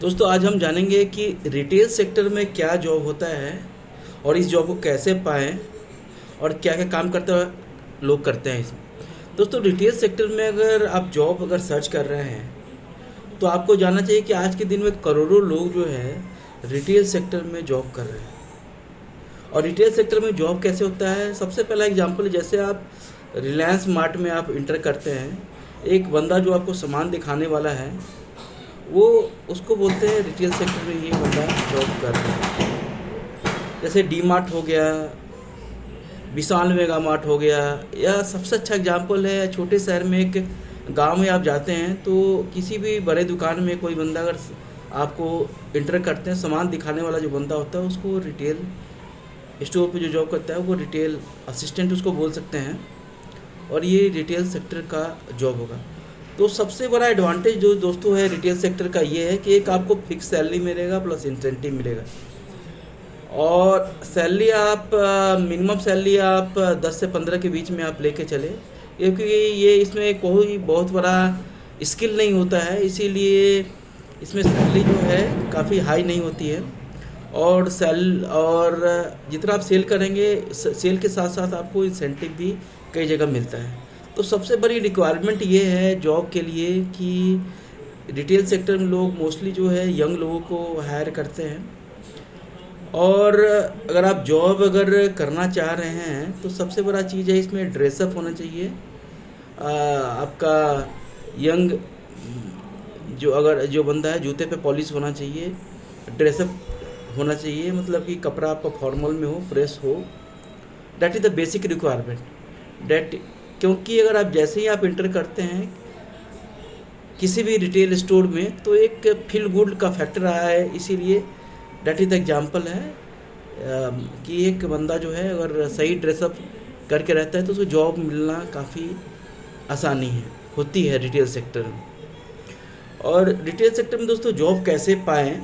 दोस्तों आज हम जानेंगे कि रिटेल सेक्टर में क्या जॉब होता है और इस जॉब को कैसे पाएँ और क्या क्या काम करते हुए लोग करते हैं इसमें। दोस्तों रिटेल सेक्टर में अगर आप जॉब सर्च कर रहे हैं तो आपको जानना चाहिए कि आज के दिन में करोड़ों लोग जो है रिटेल सेक्टर में जॉब कर रहे हैं। और रिटेल सेक्टर में जॉब कैसे होता है, सबसे पहला एग्जांपल जैसे आप रिलायंस मार्ट में आप इंटर करते हैं, एक बंदा जो आपको सामान दिखाने वाला है वो उसको बोलते हैं रिटेल सेक्टर में ये बंदा जॉब कर रहा है। जैसे डी मार्ट हो गया, विशाल मेगा मार्ट हो गया, या सबसे अच्छा एग्जांपल है छोटे शहर में एक गांव में आप जाते हैं तो किसी भी बड़े दुकान में कोई बंदा अगर आपको इंटर करते हैं, सामान दिखाने वाला जो बंदा होता है उसको रिटेल स्टोर पे जो जॉब करता है वो रिटेल असिस्टेंट उसको बोल सकते हैं। और ये रिटेल सेक्टर का जॉब होगा। तो सबसे बड़ा एडवांटेज जो दोस्तों है रिटेल सेक्टर का ये है कि एक आपको फिक्स सैलरी मिलेगा प्लस इंसेंटिव मिलेगा। और सैलरी आप मिनिमम सैलरी आप 10 से 15 के बीच में आप लेके चले, क्योंकि ये इसमें कोई बहुत बड़ा स्किल नहीं होता है, इसीलिए इसमें सैलरी जो है काफ़ी हाई नहीं होती है। और जितना आप सेल करेंगे, सेल के साथ साथ आपको इंसेंटिव भी कई जगह मिलता है। तो सबसे बड़ी रिक्वायरमेंट ये है जॉब के लिए कि रिटेल सेक्टर में लोग मोस्टली जो है यंग लोगों को हायर करते हैं। और अगर आप जॉब करना चाह रहे हैं तो सबसे बड़ा चीज़ है इसमें ड्रेसअप होना चाहिए। आपका यंग जो बंदा है जूते पे पॉलिश होना चाहिए, ड्रेसअप होना चाहिए, मतलब कि कपड़ा आपका फॉर्मल में हो, प्रेस हो। That is the basic requirement that, क्योंकि अगर आप जैसे ही आप इंटर करते हैं किसी भी रिटेल स्टोर में तो एक फील गुड का फैक्टर आया है, इसीलिए दैट इज़ द एग्जांपल है कि एक बंदा जो है अगर सही ड्रेसअप करके रहता है तो उसको जॉब मिलना काफ़ी आसानी होती है रिटेल सेक्टर में। और रिटेल सेक्टर में दोस्तों जॉब कैसे पाएँ,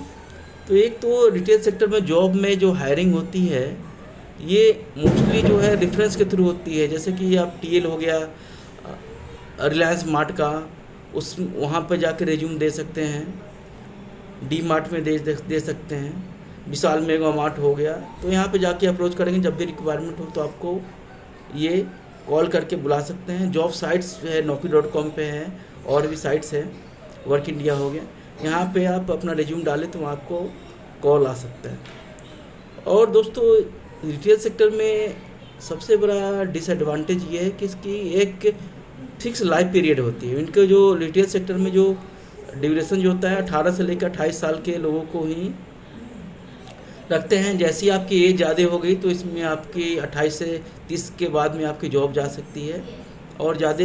तो एक तो रिटेल सेक्टर में जॉब में जो हायरिंग होती है ये मोस्टली जो है रेफरेंस के थ्रू होती है। जैसे कि आप टीएल हो गया रिलायंस मार्ट का, वहाँ पर जाके रेज्यूम दे सकते हैं, डी मार्ट में दे सकते हैं, विशाल मेगा मार्ट हो गया, तो यहाँ पे जाके अप्रोच करेंगे। जब भी रिक्वायरमेंट हो तो आपको ये कॉल करके बुला सकते हैं। जॉब साइट्स है naukri.com पे है, और भी साइट्स है, वर्क इंडिया हो गया, यहाँ पे आप अपना रेज्यूम डालें तो आपको कॉल आ सकता है। और दोस्तों रिटेल सेक्टर में सबसे बड़ा डिसएडवांटेज ये है कि इसकी एक फिक्स लाइफ पीरियड होती है। इनके जो रिटेल सेक्टर में जो ड्यूरेशन जो होता है 18 से लेकर 28 साल के लोगों को ही रखते हैं। जैसी आपकी एज ज़्यादा हो गई तो इसमें आपकी 28 से 30 के बाद में आपकी जॉब जा सकती है, और ज़्यादा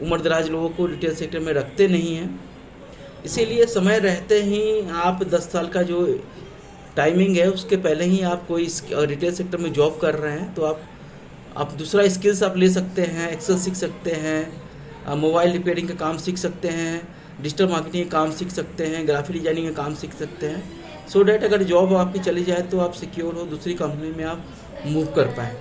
उम्र दराज लोगों को रिटेल सेक्टर में रखते नहीं हैं। इसीलिए समय रहते ही आप 10 साल का जो टाइमिंग है उसके पहले ही आप कोई रिटेल सेक्टर में जॉब कर रहे हैं तो आप दूसरा स्किल्स आप ले सकते हैं, एक्सेल सीख सकते हैं, मोबाइल रिपेयरिंग का काम सीख सकते हैं, डिजिटल मार्केटिंग का काम सीख सकते हैं, ग्राफिक डिजाइनिंग का काम सीख सकते हैं, सो डैट अगर जॉब आपकी चली जाए तो आप सिक्योर हो, दूसरी कंपनी में आप मूव कर पाएँ।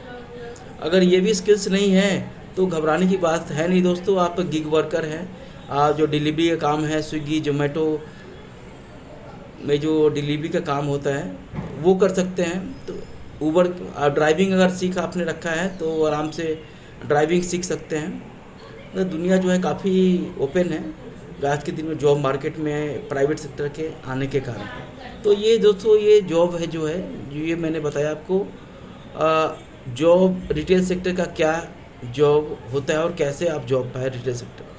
अगर ये भी स्किल्स नहीं है तो घबराने की बात है नहीं दोस्तों। आप गिग वर्कर हैं, जो डिलीवरी का काम है, स्विगी जोमेटो में जो डिलीवरी का काम होता है वो कर सकते हैं। तो ऊबर ड्राइविंग अगर सीख आपने रखा है तो आराम से ड्राइविंग सीख सकते हैं। तो दुनिया जो है काफ़ी ओपन है आज के दिन में जॉब मार्केट में प्राइवेट सेक्टर के आने के कारण। तो ये दोस्तों ये जॉब है जो ये मैंने बताया आपको जॉब रिटेल सेक्टर का क्या जॉब होता है और कैसे आप जॉब पाए रिटेल सेक्टर।